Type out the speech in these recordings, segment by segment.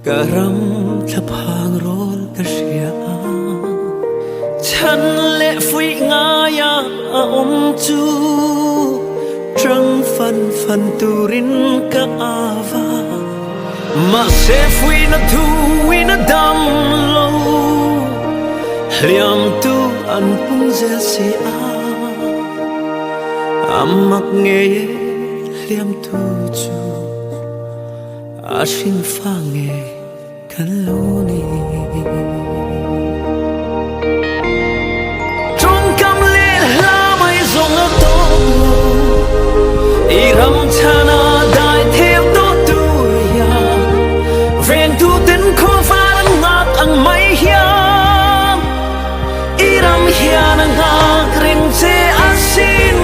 Garam thapang rol kasia Chan le phui ngaya chu Trăng phần turin ka ava Ma se phui na thu na dam lo Liam tu an pung ze si Amak nghe liam tu chu Ashin fa nghe kan lo ni Trong cam le la mai zong a to Iram chana dai theo to tu ya Ven tu ten kho van ngak ang mai hiam Iram hian ang ngak ring che asin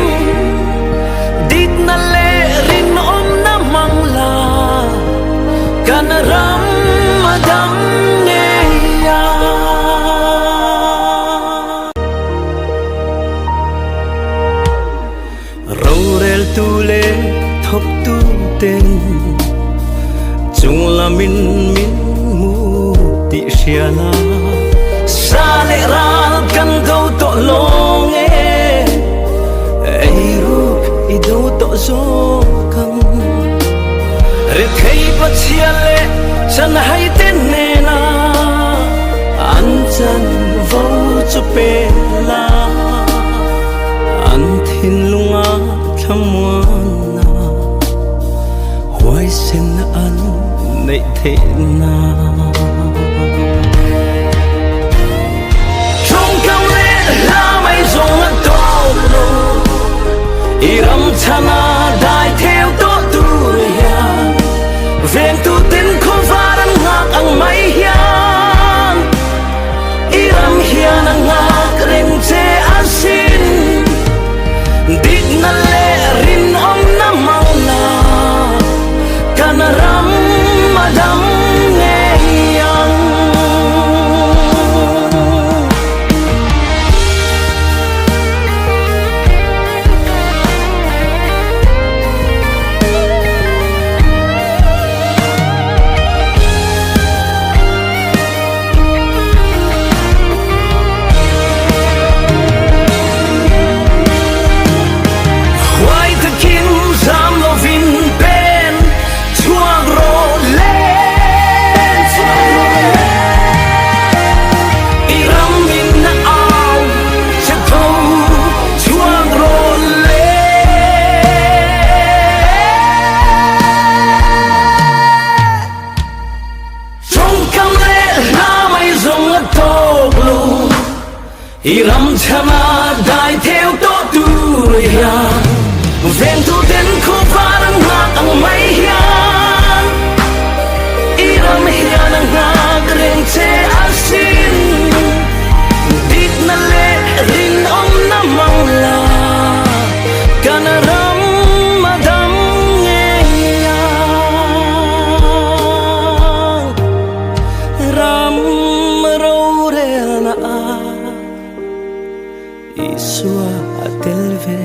Dit na le rin om na mangla Kan ram madam nghe ya Râu rel tu le thop tu tên Chung la min mu ti siana Sa le ra kan câu to lo nghe Ei ru i do to zo kan Re thei pa chia le chan hai tên ne na An chan vo chu pe la An thin lunga thamwana Hoai sen an nei the na Trong cao le la mai zong an to lo Iram chana dai theo to tu ya Ven tu tin kho varan ngak ang mai hian Iram hian ang ngak ring che asin Dit na le rin om na mauna Kan ram madam nghe yang Iram chana dai theo to tu ya Ven tu ten kho varan ngak ang mai hian Iram hian ang ngak ring che asin Dit na le rin om na mangla Kan ram madam nghe yang Ram ro re na Isua atel ve